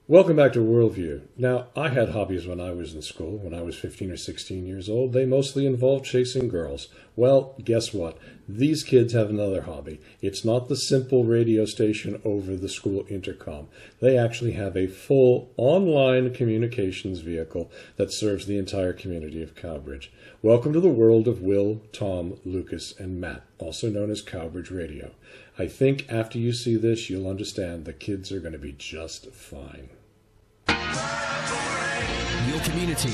Welcome back to Worldview. Now, I had hobbies when I was in school. When I was 15 or 16 years old, they mostly involved chasing girls. Well, guess what? These kids have another hobby. It's not the simple radio station over the school intercom. They actually have a full online communications vehicle that serves the entire community of Cowbridge. Welcome to the world of Will, Tom, Lucas, and Matt, also known as Cowbridge Radio. I think after you see this, you'll understand the kids are going to be just fine. Your community,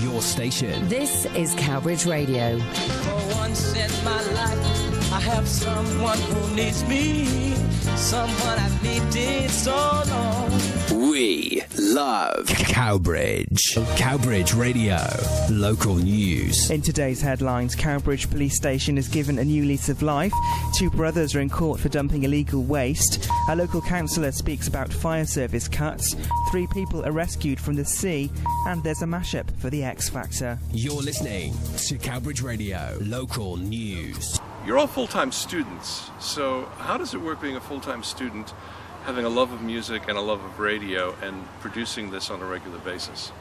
your station. This is Cowbridge Radio. For once in my life, I have someone who needs me, someone I've needed so long. We love Cowbridge. Cowbridge Radio, local news. In today's headlines, Cowbridge Police Station is given a new lease of life. 2 brothers are in court for dumping illegal waste. A local councillor speaks about fire service cuts. 3 people are rescued from the sea. And there's a mashup for the X Factor. You're listening to Cowbridge Radio, local news. You're all full-time students, so how does it work being a full-time student, having a love of music and a love of radio, and producing this on a regular basis?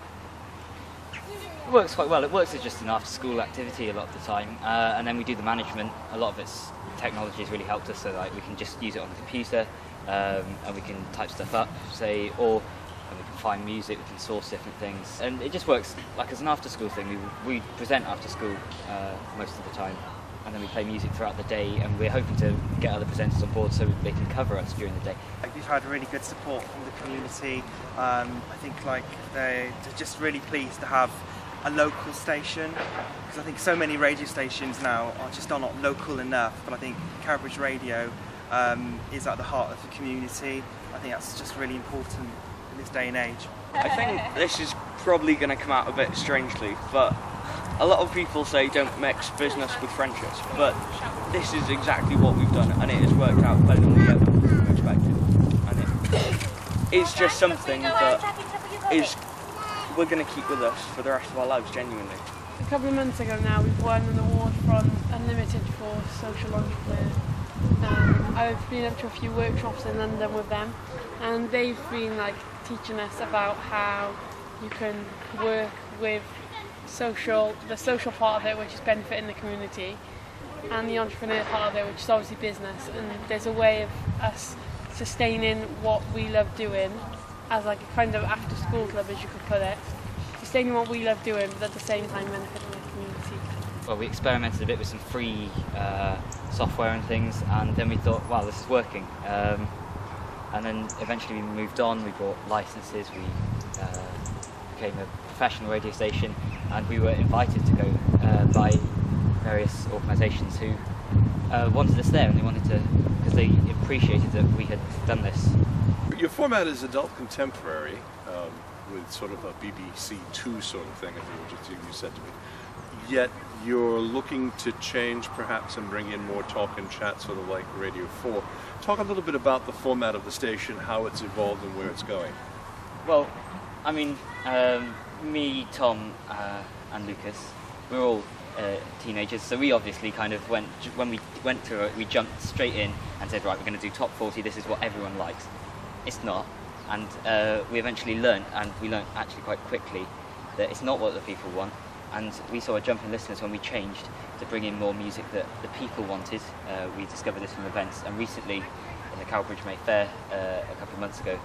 It works quite well. It works as just an after-school activity a lot of the time, and then we do the management. A lot of its technology has really helped us, so like we can just use it on the computer, and we can type stuff up, say, or we can find music, we can source different things, and it just works like as an after-school thing. We present after school most of the time, and then we play music throughout the day, and we're hoping to get other presenters on board so they can cover us during the day. We've had really good support from the community. I think they're just really pleased to have a local station, because I think so many radio stations now are not local enough, but I think Cowbridge Radio is at the heart of the community. I think that's just really important in this day and age. I think this is probably going to come out a bit strangely, but a lot of people say don't mix business with friendships, but this is exactly what we've done, and it has worked out better than we ever expected. And it's just something that we're going to keep with us for the rest of our lives, genuinely. A couple of months ago now, we've won an award from Unlimited for Social Entrepreneur. I've been up to a few workshops in London with them, and they've been teaching us about how you can work with the social part of it, which is benefiting the community, and the entrepreneur part of it, which is obviously business. And there's a way of us sustaining what we love doing as a kind of after-school club, as you could put it, sustaining what we love doing, but at the same time benefiting the community. Well, we experimented a bit with some free software and things, and then we thought, wow, this is working. And then eventually we moved on, we bought licenses, we became a professional radio station, and we were invited to go by various organisations who wanted us there, and they wanted to, because they appreciated that we had done this. Your format is adult contemporary, with sort of a BBC Two sort of thing, I think what you said to me. Yet you're looking to change perhaps and bring in more talk and chat, sort of like Radio 4. Talk a little bit about the format of the station, how it's evolved and where it's going. Well, I mean, me, Tom, and Lucas, we're all teenagers, so we obviously kind of when we went through it, we jumped straight in and said, right, we're going to do top 40, this is what everyone likes. It's not, and we eventually learned, and we learned actually quite quickly, that it's not what the people want, and we saw a jump in listeners when we changed to bring in more music that the people wanted. We discovered this from events, and recently in the Cowbridge May Fair a couple of months ago,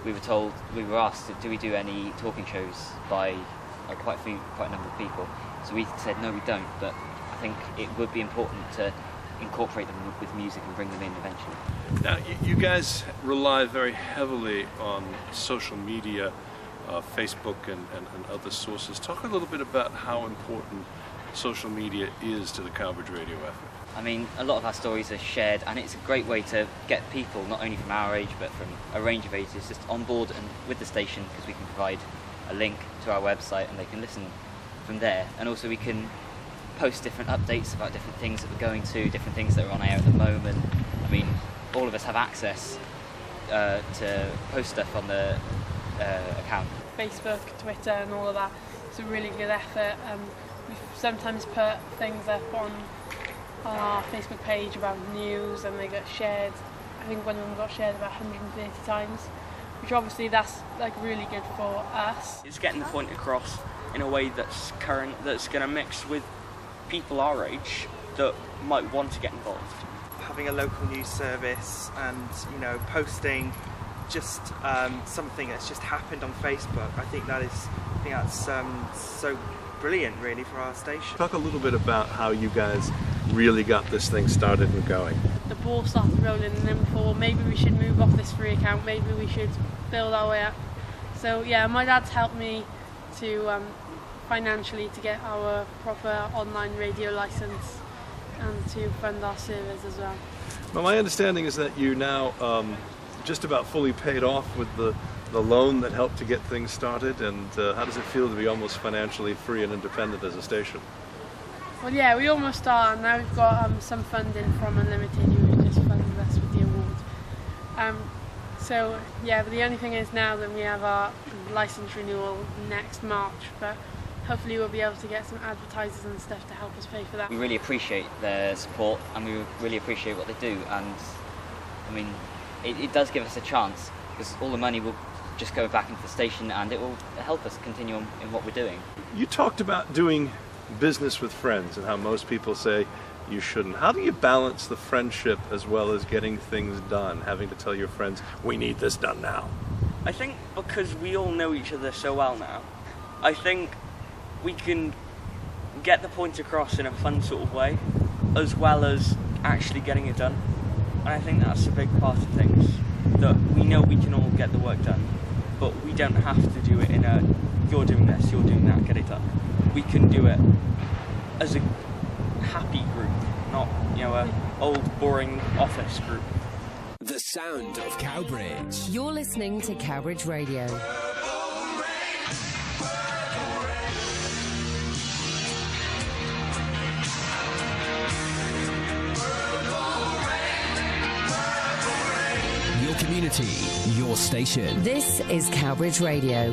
we were asked, do we do any talking shows by quite a number of people? So we said no, we don't, but I think it would be important to incorporate them with music and bring them in eventually. Now, you guys rely very heavily on social media, Facebook and other sources. Talk a little bit about how important social media is to the Cowbridge Radio effort. I mean, a lot of our stories are shared, and it's a great way to get people, not only from our age, but from a range of ages, just on board and with the station, because we can provide a link to our website and they can listen from there. And also we can post different updates about different things that we're going to, different things that are on air at the moment. I mean, all of us have access to post stuff on the account. Facebook, Twitter and all of that. It's a really good effort. We sometimes put things up on our Facebook page about news, and they get shared. I think one of them got shared about 130 times. which obviously that's like really good for us. It's getting the point across in a way that's current, that's going to mix with people our age that might want to get involved. Having a local news service and, you know, posting just something that's just happened on Facebook, I think that's so brilliant really for our station. Talk a little bit about how you guys really got this thing started and going. The ball started rolling and then we thought, well, maybe we should move off this free account, maybe we should build our way up. So yeah, my dad's helped me to financially to get our proper online radio licence and to fund our servers as well. Well, my understanding is that you now just about fully paid off with the loan that helped to get things started, and how does it feel to be almost financially free and independent as a station? Well, yeah, we almost are. Now we've got some funding from Unlimited, who just funded us with the award. So yeah, but the only thing is now that we have our licence renewal next March, but hopefully we'll be able to get some advertisers and stuff to help us pay for that. We really appreciate their support and we really appreciate what they do, and I mean it does give us a chance because all the money will just go back into the station and it will help us continue on in what we're doing. You talked about doing business with friends and how most people say you shouldn't. How do you balance the friendship as well as getting things done, having to tell your friends, we need this done now? I think because we all know each other so well now, I think we can get the point across in a fun sort of way, as well as actually getting it done. And I think that's a big part of things, that we know we can all get the work done, but we don't have to do it in a, you're doing this, you're doing that, get it done. We can do it as a happy group, not, you know, a old boring office group. The sound of Cowbridge. You're listening to Cowbridge Radio. Your community, your station. This is Cowbridge Radio.